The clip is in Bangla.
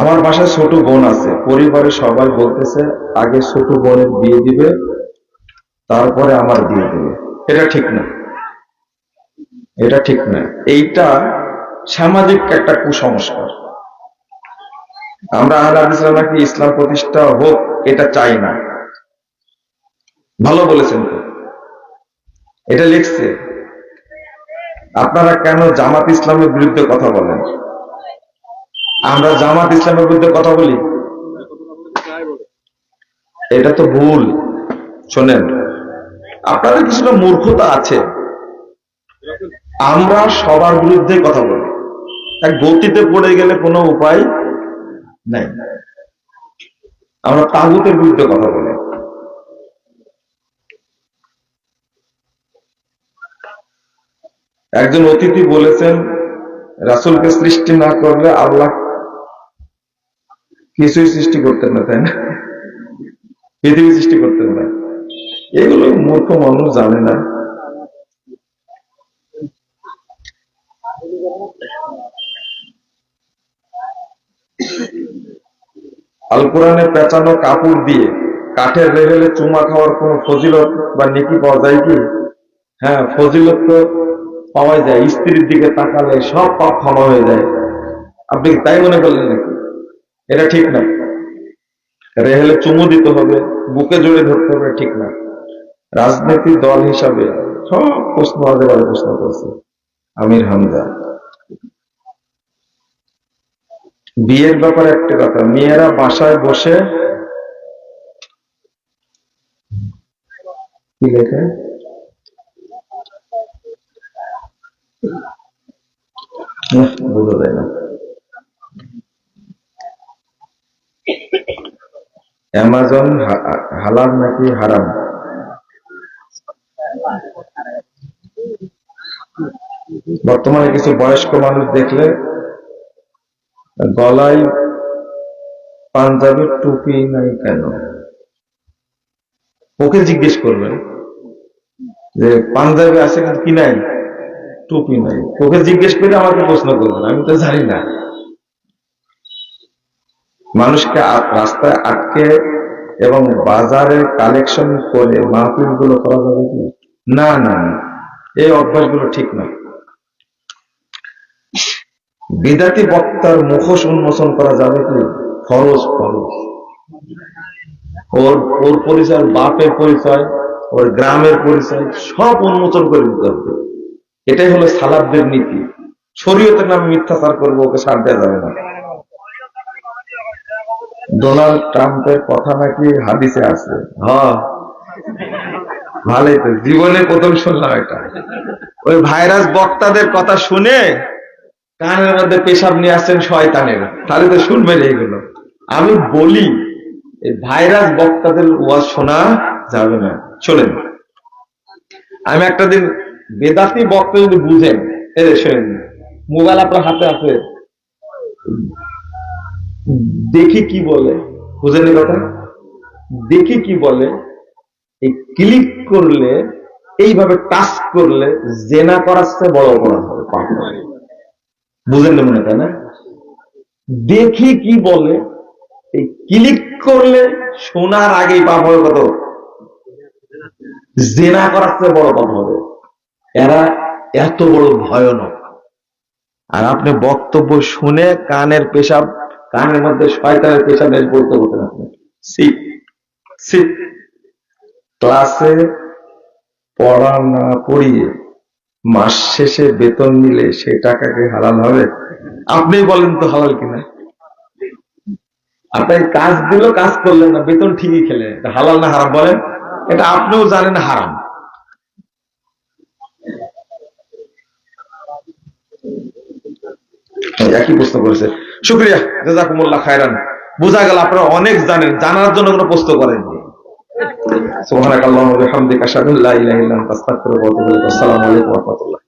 আমার বাসায় ছোট বোন আছে, পরিবারের সবাই বলতেছে আগে ছোট বোনের বিয়ে দিবে, তারপরে আমার বিয়ে দিবে। এটা ঠিক না, এটা ঠিক না। এইটা সামাজিক একটা কুসংস্কার। আমরা আহলে হাদিসরা নাকি ইসলাম প্রতিষ্ঠা হোক এটা চাই না। ভালো বলেছেন তো, এটা লিখছে। আপনারা কেন জামাত ইসলামের বিরুদ্ধে কথা বলেন? আমরা জামাত ইসলামের বিরুদ্ধে কথা বলি, এটা তো ভুল। শোনেন, আপনাদের কিছুটা মূর্খতা আছে। আমরা সবার বিরুদ্ধে কথা বলি, এক গতিতে পড়ে গেলে কোনো উপায় নাই। আমরা তাগুতের বিরুদ্ধে কথা বলি। একজন অতিথি বলেছেন রাসূলকে সৃষ্টি না করলে আল্লাহ কিছুই সৃষ্টি করতেন না, তাই না? পৃথিবী সৃষ্টি করতেন না। এগুলো মূর্খ মানুষ জানে না। আল কোরআনে পেঁচানো কাপড় দিয়ে কাঠের রেহেলে চুমা খাওয়ার কোন ফজিলত বা নেকি পাওয়া যায় কি? হ্যাঁ, ফজিলত তো পাওয়া যায়। স্ত্রীর দিকে তাকালে সব পাপ ক্ষমা হয়ে যায়। আপনি তাই মনে করলেন নাকি? এটা ঠিক না। রেহেলে চুমু দিতে হবে, বুকে জড়িয়ে ধরতে হবে, ঠিক না। রাজনীতি দল হিসাবে সব প্রশ্ন আজেবাজে প্রশ্ন করছে আমির হামজা। বিয়ের ব্যাপারে একটা কথা, মেয়েরা বাসায় বসে কি লেখে বোঝা যায় না। অ্যামাজন হালাল নাকি হারাম? বর্তমানে কিছু বয়স্ক মানুষ দেখলে গলায় পাঞ্জাবের টুপি নাই কেন, ওকে জিজ্ঞেস করবেন যে পাঞ্জাবি আছে কিন্তু কি নাই, টুপি নাই। ওকে জিজ্ঞেস করে আমাকে প্রশ্ন করবেন, আমি তো জানি না। মানুষকে রাস্তায় আটকে এবং বাজারে কালেকশন করে মাহফিল গুলো করা যাবে কি? না না, এই অভ্যাসগুলো ঠিক না। বিদাতি বক্তার মুখোশ উন্মোচন করা যাবে কি? ফরজ, ফরজ। ওর ওর পরিচয়, বাপের পরিচয়, ওর গ্রামের পরিচয় সব উন্মোচন করে দিতে হবে। এটাই হলো সালাফদের নীতি। শরীয়তের নামে মিথ্যাচার করবো, ওকে ছাড় দেওয়া যাবে না। ডোনাল্ড ট্রাম্পের কথা নাকি হাদিসে আছে। হ্যাঁ, ভালোই তো, জীবনে প্রথম শুনলাম এটা। ওই ভাইরাস বক্তাদের কথা শুনে কানের মধ্যে পেশাব নিয়ে আসছেন শয়তানের, তাহলে তো শুনবেন এইগুলো। আমি বলি এই ভাইরাস বক্তাদের ওয়াজ শোনা যাবে না। শোনেন, আমি একটা দিন বেদাতি বক্তা যদি বুঝেন, শোনেন, মোবাইল আপনার হাতে আছে, দেখি কি বলে, বুঝেন কথা, দেখি কি বলে, এই ক্লিক করলে, এইভাবে টাচ করলে জেনা করার চেয়ে বড় অপরাধ হবে, পাপ হবে। বুঝেন না মনে, তাই না? দেখি কি বলে, এই ক্লিক করলে শোনার আগেই পাপ হবে কত? জেনা করার চেয়ে বড় পাপ হবে। এরা এত বড় ভয়ানক। আর আপনি বক্তব্য শুনে কানের পেশাব, কানের মধ্যে শয়তানের পেশাব এসে পড়তে বলতেন আপনি। ক্লাসে পড়া না পড়িয়ে মাস শেষে বেতন নিলে সে টাকাকে হালাল হবে? আপনি বলেন তো হালাল কিনা? আপনার কাজ দিল, কাজ করলেন না, বেতন ঠিকই খেলে, এটা হালাল না হারাম বলেন? এটা আপনিও জানেন হারাম। একই প্রশ্ন করেছে। শুকরিয়া, জাযাকুমুল্লাহ খায়রান। বোঝা গেল আপনারা অনেক জানেন, জানার জন্য কোনো প্রশ্ন করেননি। সুবহানাকাল্লাহুম্মা ওয়া বিহামদিকা আশহাদু আল্লা ইলাহা ইল্লা আনতা আস্তাগফিরুকা ওয়া আতুবু ইলাইক। আসসালামু আলাইকুম ওয়া রাহমাতুল্লাহ।